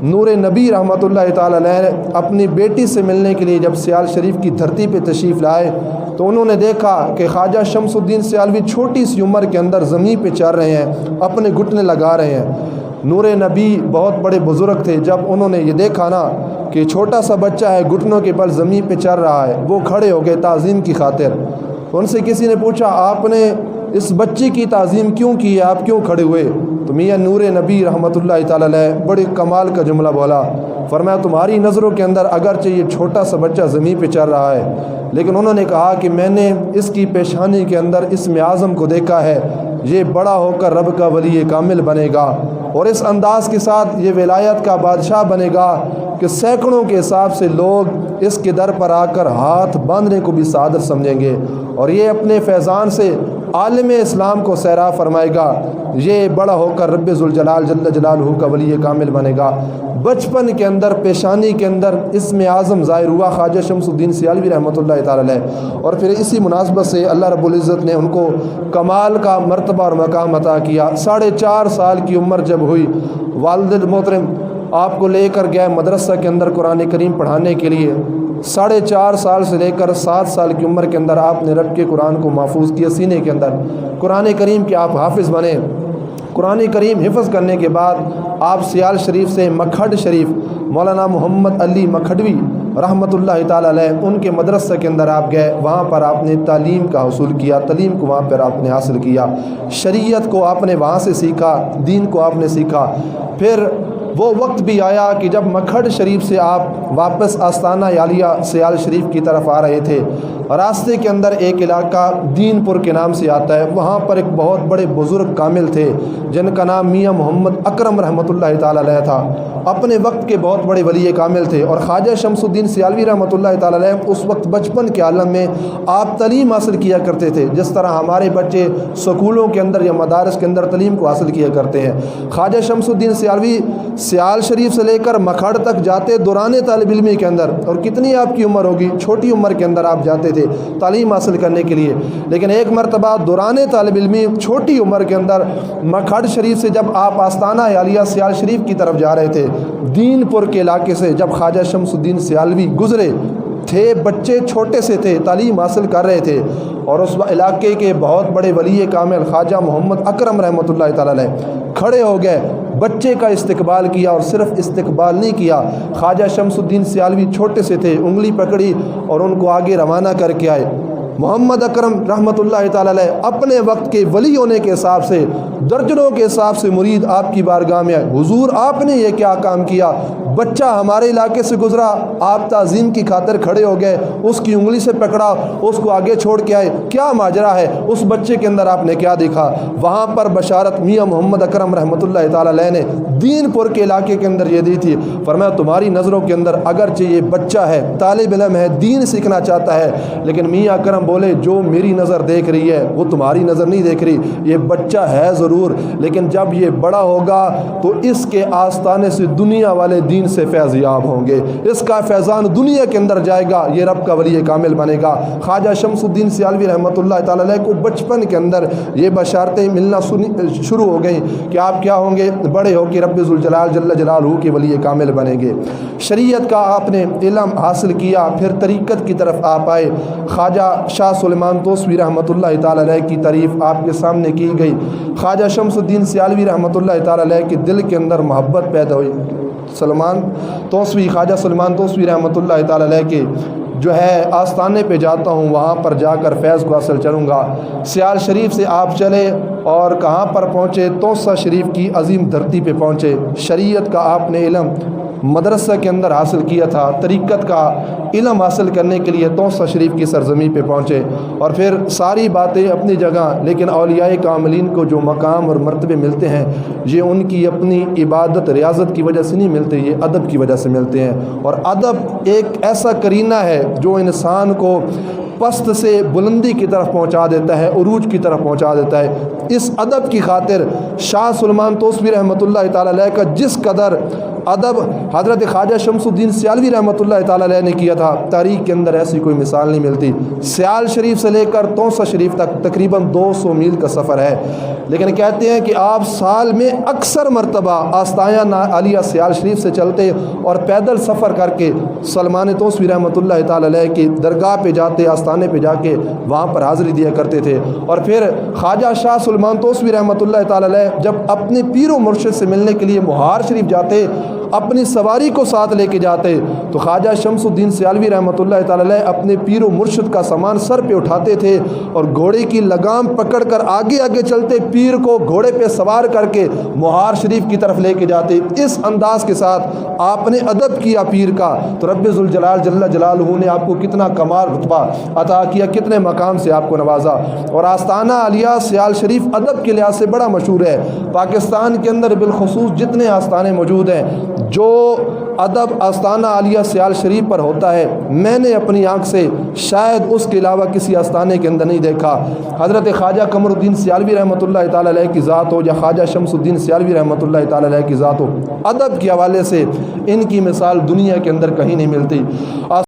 نور نبی रहमतुल्लाह ताला अलैह अपनी बेटी से मिलने के लिए जब सियाल शरीफ की धरती पे तशरीफ़ लाए तो उन्होंने देखा कि ख्वाजा शमसुद्दीन सियालवी छोटी सी उम्र के अंदर ज़मीन पे चल रहे हैं, अपने घुटने लगा रहे हैं। नूर नबी बहुत बड़े बुज़ुर्ग थे, जब उन्होंने ये देखा ना कि छोटा सा बच्चा है घुटनों के बल ज़मीन पे चल रहा है, वो खड़े हो गए ताज़ीम की खातिर। उनसे किसी ने पूछा, आपने इस बच्चे की ताज़ीम क्यों की है, आप क्यों खड़े हुए? तो मियाँ नूर नबी रहमतुल्लाह ताला अलैह बड़े कमाल का जुमला बोला, फरमाया तुम्हारी नज़रों के अंदर अगरचे ये छोटा सा बच्चा ज़मीन पे चल रहा है, लेकिन उन्होंने कहा कि मैंने इसकी पेशानी के अंदर इसमें आज़म को देखा है, ये बड़ा होकर रब का वली कामिल बनेगा और इस अंदाज़ के साथ ये विलायत का बादशाह बनेगा कि सैकड़ों के हिसाब से लोग इसके दर पर आकर हाथ बांधने को भी सादर समझेंगे और ये अपने फैज़ान से आलम इस्लाम को सैरा फरमाएगा, ये बड़ा होकर रब्बे ज़ुल जलाल जल्ल जलालहू का वली कामिल बनेगा। बचपन के अंदर पेशानी के अंदर इसमें आज़म ज़ाहिर हुआ ख्वाजा शमसुद्दीन सियालवी रहमतुल्लाह ताला अलैह। और फिर इसी मुनासबत से अल्लाह रब्बुल इज़्ज़त ने उनको कमाल का मर्तबा और मकाम अता किया। 4.5 साल की उम्र जब हुई, वालिद मोहतरम आपको लेकर गए मदरसा के अंदर कुरान करीम पढ़ाने के लिए। 4.5 साल से लेकर 7 साल की उम्र के अंदर आपने रब के कुरान को महफूज किया सीने के अंदर, कुरान करीम के आप हाफिज़ बने। कुरान करीम हिफ़्ज़ करने के बाद आप सियाल शरीफ से मखड शरीफ मौलाना मोहम्मद अली मखडवी रहमतुल्लाह ताला अलैह उनके मदरसा के अंदर आप गए, वहाँ पर आपने तालीम का हसूल किया, तालीम को वहाँ पर आपने हासिल किया, शरीयत को आपने वहाँ से सीखा, दीन को आपने सीखा। फिर वो वक्त भी आया कि जब मखड शरीफ से आप वापस आस्ताना आलिया सियाल शरीफ की तरफ आ रहे थे, रास्ते के अंदर एक इलाका दीनपुर के नाम से आता है, वहाँ पर एक बहुत बड़े बुज़ुर्ग कामिल थे जिनका नाम मियाँ मोहम्मद अकरम रहमतुल्लाह ताला अलैह था। अपने वक्त के बहुत बड़े वली कामिल थे और ख्वाजा शमसुद्दीन सियालवी रहमतुल्लाह ताला अलैह उस वक्त बचपन के आलम में आप तालीम हासिल किया करते थे, जिस तरह हमारे बच्चे स्कूलों के अंदर या मदारस के अंदर तालीम को हासिल किया करते हैं। ख्वाजा शमसुद्दीन सियालवी सियाल शरीफ से लेकर मखड़ तक जाते दौरान तालिब इल्मी के अंदर, और कितनी आपकी उम्र होगी, छोटी उम्र के अंदर आप जाते थे तालीम हासिल करने के लिए। लेकिन एक मरतबा दौरान तालिब इल्मी छोटी उम्र के अंदर मखड़ शरीफ से जब आप आस्ताना आलिया सियाल शरीफ की तरफ जा रहे थे, दीनपुर के इलाके से जब ख्वाजा शमसुद्दीन सियालवी गुजरे थे, बच्चे छोटे से थे, तालीम हासिल कर रहे थे, और उस इलाके के बहुत बड़े वली कामिल ख्वाजा मोहम्मद अकरम रहमतुल्लाह ताला अलैह खड़े हो गए, बच्चे का इस्तकबाल किया। और सिर्फ इस्तकबाल नहीं किया, ख्वाजा शमसुद्दीन सियालवी छोटे से थे, उंगली पकड़ी और उनको आगे रवाना करके आए। मोहम्मद अकरम रहमतुल्लाह ताला अलैह अपने वक्त के वली होने के हिसाब से दर्जनों के हिसाब से मुरीद आपकी बारगाह में आए। हुजूर आपने ये क्या काम किया, बच्चा हमारे इलाके से गुजरा, आप ताज़ीम की खातिर खड़े हो गए, उसकी उंगली से पकड़ा, उसको आगे छोड़ के आए, क्या माजरा है, उस बच्चे के अंदर आपने क्या देखा? वहाँ पर बशारत मियाँ मोहम्मद अकरम रहमतुल्लाह ताला अलैह ने दीनपुर के इलाके के अंदर ये दी थी। फरमाया तुम्हारी नज़रों के अंदर अगरचे ये बच्चा है, तालिब इल्म है, दीन सीखना चाहता है, लेकिन मियाँ अकरम बोले जो मेरी नज़र देख रही है वो तुम्हारी नज़र नहीं देख रही, ये बच्चा है ज़रूर, लेकिन जब ये बड़ा होगा तो इसके आस्ताने से दुनिया वाले दीन से फैज़याब होंगे, इसका फैज़ान दुनिया के अंदर जाएगा, ये रब का वली कामिल बनेगा। ख्वाजा शमसुद्दीन सियालवी रहमतुल्लाह ताला अलैह को बचपन के अंदर ये बशारतें मिलना शुरू हो गई कि आप क्या होंगे, बड़े हो के रब्बे ज़ुल जलाल जल्ल जलालहू के वली कामिल बनेंगे। शरीयत का आपने इल्म हासिल किया, फिर तरीक़त की तरफ आप आए। ख्वाजा शाह सुलेमान तोसवी रहमतुल्लाह ताला अलैह की तारीफ़ आपके सामने की गई। ख्वाजा शमसुद्दीन सियालवी रहमतुल्लाह ताला अलैह के दिल के अंदर मोहब्बत पैदा हुई। सुलेमान तोसवी, ख्वाजा सुलेमान तोसवी रहमतुल्लाह ताला अलैह के जो है आस्थाने पे जाता हूँ, वहाँ पर जाकर फैज़ को हासिल करूँगा। सियाल शरीफ से आप चले और कहाँ पर पहुँचे, तोसा शरीफ की अजीम धरती पे पहुँचे। शरीयत का आपने इल्म मदरसा के अंदर हासिल किया था, तरीक़त का इल्म हासिल करने के लिए तोसा शरीफ की सरज़मी पे पहुँचे, और फिर सारी बातें अपनी जगह, लेकिन औलियाए कामिलीन को जो मकाम और मर्तबे मिलते हैं ये उनकी अपनी इबादत रियाजत की वजह से नहीं मिलते, ये अदब की वजह से मिलते हैं। और अदब एक ऐसा करीना है जो इंसान को पस्त से बुलंदी की तरफ पहुंचा देता है, उरूज की तरफ पहुंचा देता है। इस अदब की खातिर शाह सुलेमान तोसवी रहमतुल्लाह ताला अलैह का जिस कदर ادب حضرت خواجہ شمس الدین سیالوی رحمۃ اللہ تعالیٰ علیہ نے کیا تھا، تاریخ کے اندر ایسی کوئی مثال نہیں ملتی۔ سیال شریف سے لے کر توسہ شریف تک تقریباً 200 میل کا سفر ہے، لیکن کہتے ہیں کہ آپ سال میں اکثر مرتبہ آستانہ عالیہ سیال شریف سے چلتے اور پیدل سفر کر کے سلمان توسوی رحمۃ اللہ تعالیٰ علیہ کی درگاہ پہ جاتے، آستانے پہ جا کے وہاں پر حاضری دیا کرتے تھے۔ اور پھر خواجہ شاہ سلمان توسوی رحمۃ اللہ تعالیٰ علیہ جب اپنے پیر و مرشد سے ملنے کے لیے مہار شریف جاتے، اپنی سواری کو ساتھ لے کے جاتے، تو خواجہ شمس الدین سیالوی رحمۃ اللہ تعالیٰ علیہ اپنے پیر و مرشد کا سامان سر پہ اٹھاتے تھے اور گھوڑے کی لگام پکڑ کر آگے آگے چلتے، پیر کو گھوڑے پہ سوار کر کے مہار شریف کی طرف لے کے جاتے۔ اس انداز کے ساتھ آپ نے ادب کیا پیر کا، تو رب ذوالجلال جل جلالہ نے آپ کو کتنا کمال رتبہ عطا کیا، کتنے مقام سے آپ کو نوازا۔ اور آستانہ عالیہ سیال شریف ادب کے لحاظ سے بڑا مشہور ہے۔ پاکستان کے اندر بالخصوص جتنے آستانے موجود ہیں، جو ادب آستانہ عالیہ سیال شریف پر ہوتا ہے، میں نے اپنی آنکھ سے شاید اس کے علاوہ کسی آستانے کے اندر نہیں دیکھا۔ حضرت خواجہ قمر الدین سیالوی رحمۃ اللہ تعالیٰ علیہ کی ذات ہو یا خواجہ شمس الدین سیالوی رحمۃ اللہ تعالیٰ علیہ کی ذات ہو، ادب کے حوالے سے ان کی مثال دنیا کے اندر کہیں نہیں ملتی۔